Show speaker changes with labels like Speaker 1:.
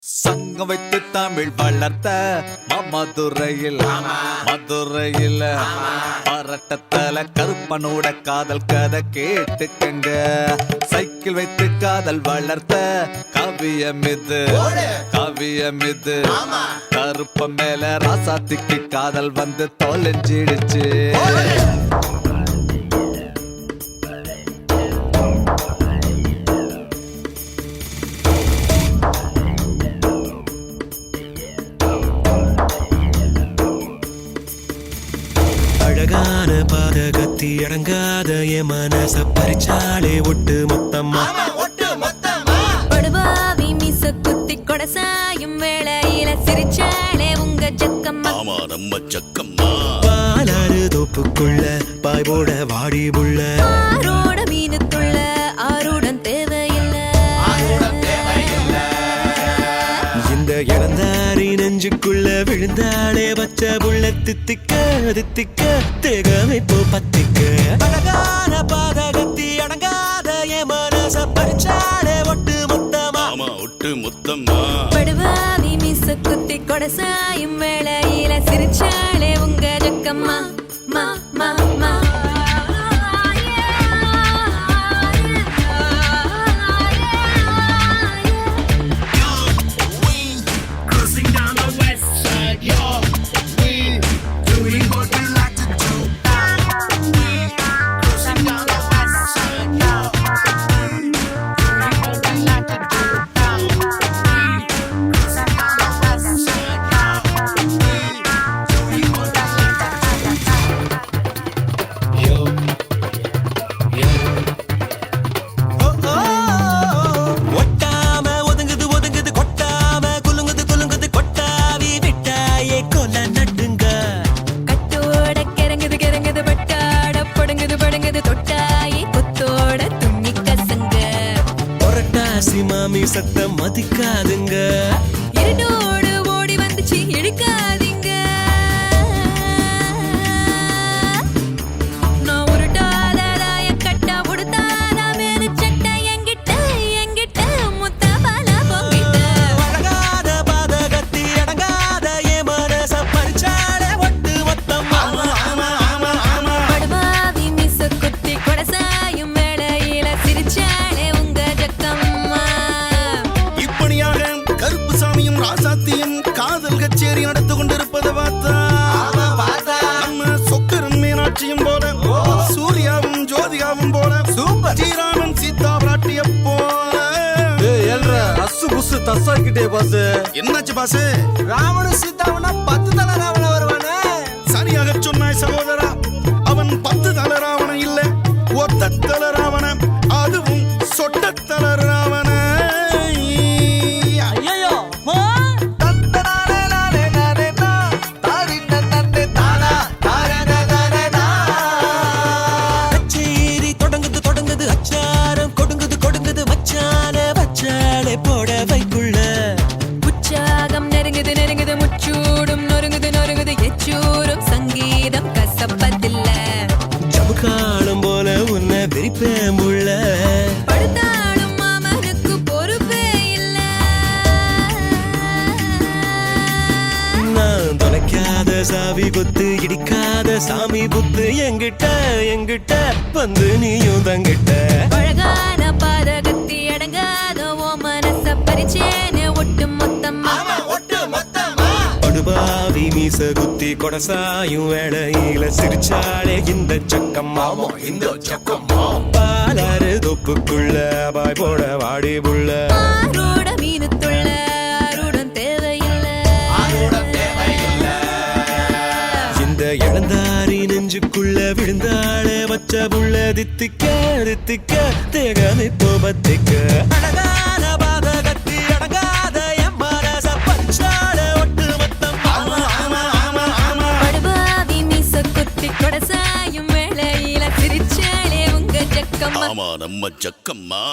Speaker 1: சங்கம் வைத்து தமிழ் வளர்த்த மதுரையில் பரட்டத்தல கருப்பனோட காதல் கதை கேட்டுக்கங்க. சைக்கிள் வைத்து காதல் வளர்த்த கவியம் இது கருப்ப மேல ராசாத்திக்கு காதல் வந்து தொலைஞ்சிடுச்சு.
Speaker 2: அழகான பாதகத்தி அடங்காத என் மனச பறிச்சாலே ஒட்டு மொத்தமா
Speaker 3: படுவாவி மீச குத்தி கொடசாயும் வேளையில சிரிச்சாலே உங்க ஜக்கம்மா.
Speaker 4: நம்ம ஜக்கம்மா
Speaker 2: பாலாறு தோப்புக்குள்ள பாய் போட வாடி புள்ள
Speaker 3: ஆரோட மீனுக்குள்ள ஆருடன் தேவையில்லை.
Speaker 2: இந்த இளந்தாரி நெஞ்சுக்குள்ள விழுந்தாளே பச்ச புள்ள தித்திக்க தேகமைப்போ பத்திக்க. அழகான பாதகத்தி அடங்காத என் மனச பறிச்சாலே ஒட்டு மொத்தமா
Speaker 3: படுவாவி மீச குத்தி கொடசாயும் வேளையில சிரிச்சாலே உங்க ஜக்கம்மா. மா மா மா
Speaker 2: மாமி சத்தம் மதிக்காதுங்க.
Speaker 3: இருடோடு ஓடி வந்துச்சு இழுக்காதீங்க. நான் ஒரு டாலராய கட்டா உடுத்தானா மேல சட்டை எங்கிட்ட முத்த பால பொங்கிட்ட.
Speaker 2: அழகாத பாதகத்தி அடங்காத என் மனச பறிச்சாலே ஒட்டு மொத்தமா
Speaker 3: படுவாவி மீச குத்தி கொடசாயும் வேளையில சிரிச்சாலே உங்க ஜக்கம்மா.
Speaker 4: ராசாத்தியும் காதல் கச்சேரி நடத்து கொண்டிருப்பதை பார்த்தா நம்ம சொக்கரன் மீனாட்சியும் போல சூர்யாவும் ஜோதிகாவும் போல ஸ்ரீராமன் சீதா பிராட்டிய போல என்னாச்சு பாசு?
Speaker 5: ராவணன் சீதாவனா 10 தலை ராவணன் வருவானே.
Speaker 4: சரியாக சொன்னாய் சகோதரா. அவன் 10 தலை ராவணன் இல்ல, ஒத்த தலை ராவணன், அதுவும் சொட்ட தலை ராவணன்.
Speaker 3: உற்சாகம் நெருங்குது முச்சூடும் நொறுங்குது எச்சூரும் சங்கீதம் கசப்பதில்ல.
Speaker 2: ஜமுக்காலம் போல உன்னை விரிப்பேன் முள்ள
Speaker 3: படுத்தாலும் மாமனுக்கு பொறுப்பே இல்ல.
Speaker 2: நான் தொலைக்காத சாவி குத்து இடிக்காத சாமி புத்து எங்கிட்ட வந்து நீயும் தங்கிட்ட.
Speaker 3: அழகான பாதகத்தி அடங்காத ஓ மனச பறிச்சேனே ஒட்டு மொத்தமா
Speaker 2: படுபாவி மீச குத்தி கொடசாயும் வேளையில சிரிச்சாலே இந்த சக்கம்மா. பாலாறு தொப்புக்குள்ள பாய் போட வாடி புள்ள
Speaker 3: ஆரோட மீனுக்குள்ள ஆருடன் தேவையில்லை.
Speaker 2: இந்த இளந்தாரி நெஞ்சுக்குள்ள விழுந்தாளே பச்ச புள்ள தித்திக்க தேகமைப்போ பத்திக்க. அழகான பாதகத்தி அடங்காத என் மனச பறிச்சாலே ஒட்டு மொத்தமா
Speaker 3: படுவாவி மீச குத்தி கொடசாயும் வேளையில சிரிச்சாலே உங்க ஜக்கம்மா.
Speaker 4: நம்ம ஜக்கம்மா.